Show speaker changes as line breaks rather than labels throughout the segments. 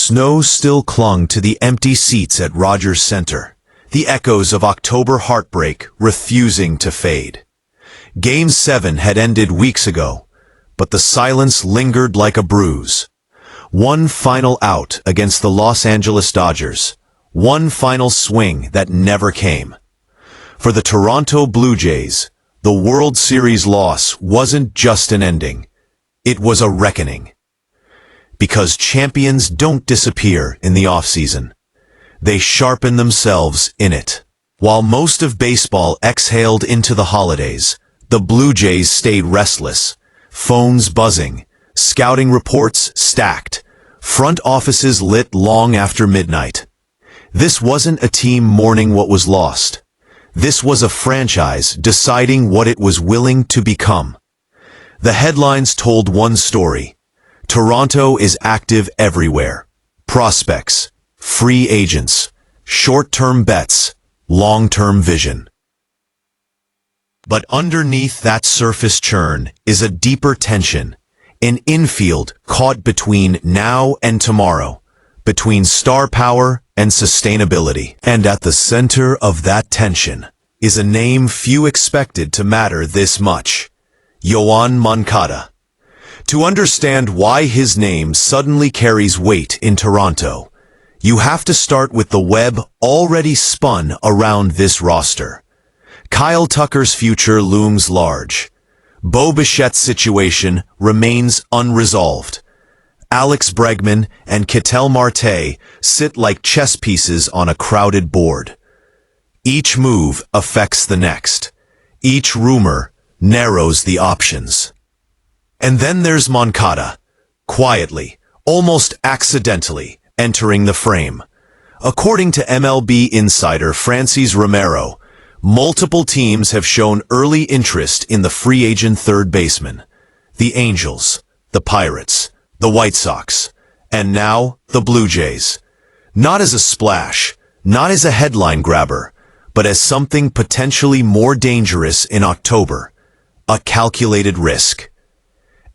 Snow still clung to the empty seats at Rogers Center, the echoes of October heartbreak refusing to fade. Game 7 had ended weeks ago, but the silence lingered like a bruise. One final out against the Los Angeles Dodgers, one final swing that never came. For the Toronto Blue Jays, the World Series loss wasn't just an ending, it was a reckoning. Because champions don't disappear in the offseason. They sharpen themselves in it. While most of baseball exhaled into the holidays, the Blue Jays stayed restless, phones buzzing, scouting reports stacked, front offices lit long after midnight. This wasn't a team mourning what was lost. This was a franchise deciding what it was willing to become. The headlines told one story. Toronto is active everywhere. Prospects, free agents, short-term bets, long-term vision. But underneath that surface churn is a deeper tension, an infield caught between now and tomorrow, between star power and sustainability. And at the center of that tension is a name few expected to matter this much: Yoan Moncada. To understand why his name suddenly carries weight in Toronto, you have to start with the web already spun around this roster. Kyle Tucker's future looms large. Bo Bichette's situation remains unresolved. Alex Bregman and Ketel Marte sit like chess pieces on a crowded board. Each move affects the next. Each rumor narrows the options. And then there's Moncada, quietly, almost accidentally, entering the frame. According to MLB insider Francis Romero, multiple teams have shown early interest in the free agent third baseman. The Angels, the Pirates, the White Sox, and now the Blue Jays. Not as a splash, not as a headline grabber, but as something potentially more dangerous in October. A calculated risk.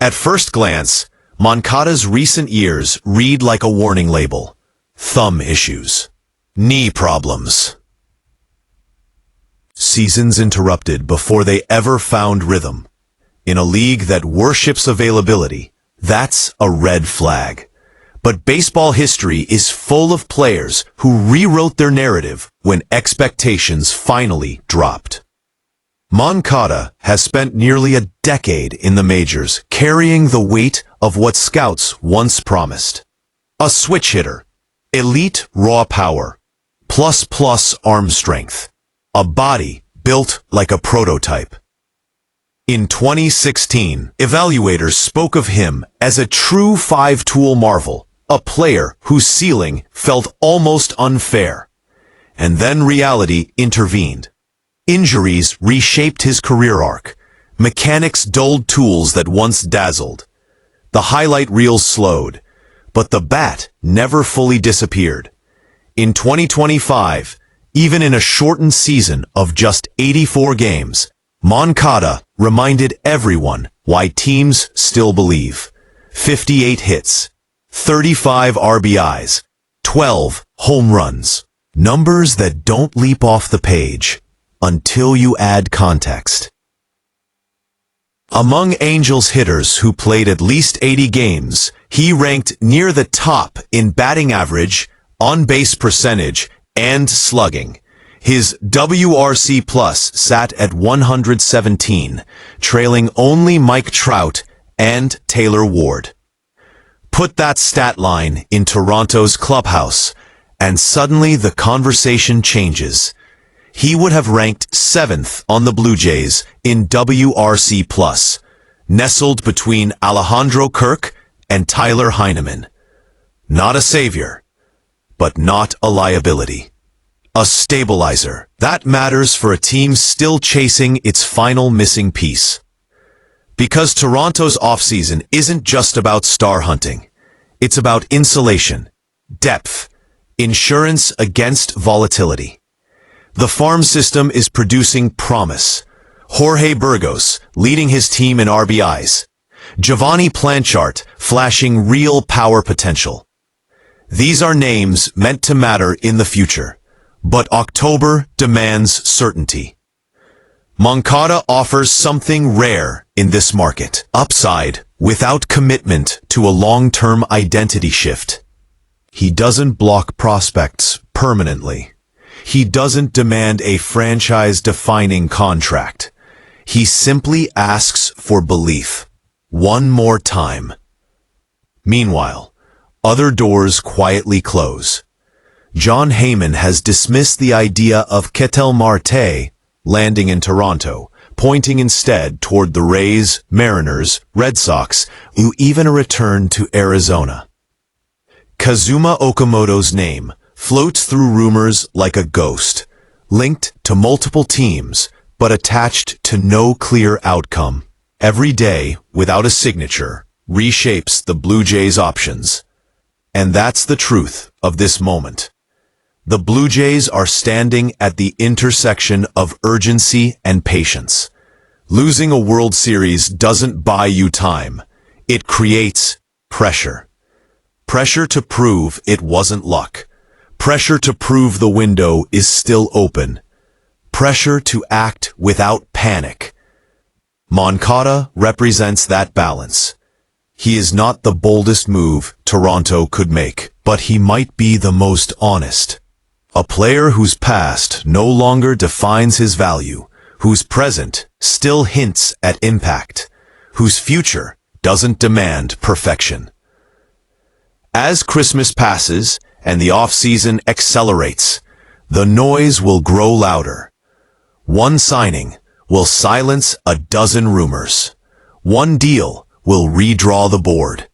At first glance, Moncada's recent years read like a warning label. Thumb issues. Knee problems. Seasons interrupted before they ever found rhythm. In a league that worships availability, that's a red flag. But baseball history is full of players who rewrote their narrative when expectations finally dropped. Moncada has spent nearly a decade in the majors, carrying the weight of what scouts once promised. A switch hitter, elite raw power, plus arm strength, a body built like a prototype. In 2016, evaluators spoke of him as a true five-tool marvel, a player whose ceiling felt almost unfair. And then reality intervened. Injuries reshaped his career arc. Mechanics dulled tools that once dazzled. The highlight reels slowed, but the bat never fully disappeared. In 2025, even in a shortened season of just 84 games, Moncada reminded everyone why teams still believe. 58 hits, 35 RBIs, 12 home runs. Numbers that don't leap off the page until you add context. Among Angels hitters who played at least 80 games, he ranked near the top in batting average, on-base percentage, and slugging. His WRC plus sat at 117, trailing only Mike Trout and Taylor Ward. Put that stat line in Toronto's clubhouse, and suddenly the conversation changes. He would have ranked 7th on the Blue Jays in WRC plus, nestled between Alejandro Kirk and Tyler Heineman. Not a savior, but not a liability. A stabilizer. That matters for a team still chasing its final missing piece. Because Toronto's offseason isn't just about star hunting. It's about insulation, depth, insurance against volatility. The farm system is producing promise. Jorge Burgos leading his team in RBIs. Giovanni Planchart flashing real power potential. These are names meant to matter in the future, but October demands certainty. Moncada offers something rare in this market: upside without commitment to a long-term identity shift. He doesn't block prospects permanently. He doesn't demand a franchise-defining contract. He simply asks for belief. One more time. Meanwhile, other doors quietly close. Jon Heyman has dismissed the idea of Ketel Marte landing in Toronto, pointing instead toward the Rays, Mariners, Red Sox, or even a return to Arizona. Kazuma Okamoto's name floats through rumors like a ghost, linked to multiple teams, but attached to no clear outcome. Every day, without a signature, reshapes the Blue Jays' options. And that's the truth of this moment. The Blue Jays are standing at the intersection of urgency and patience. Losing a World Series doesn't buy you time. It creates pressure. Pressure to prove it wasn't luck. Pressure to prove the window is still open. Pressure to act without panic. Moncada represents that balance. He is not the boldest move Toronto could make, but he might be the most honest. A player whose past no longer defines his value, whose present still hints at impact, whose future doesn't demand perfection. As Christmas passes and the offseason accelerates, the noise will grow louder. One signing will silence a dozen rumors. One deal will redraw the board.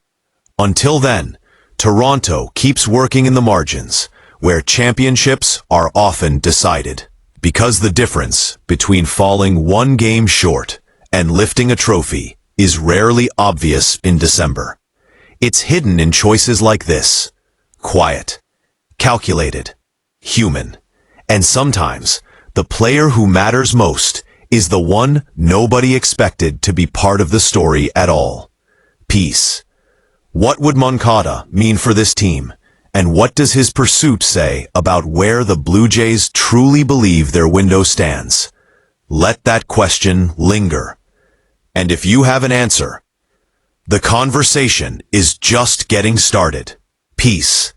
Until then, Toronto keeps working in the margins, where championships are often decided. Because the difference between falling one game short and lifting a trophy is rarely obvious in December. It's hidden in choices like this: quiet, calculated, human. And sometimes, the player who matters most is the one nobody expected to be part of the story at all. Peace. What would Moncada mean for this team? And what does his pursuit say about where the Blue Jays truly believe their window stands? Let that question linger. And if you have an answer, the conversation is just getting started. Peace.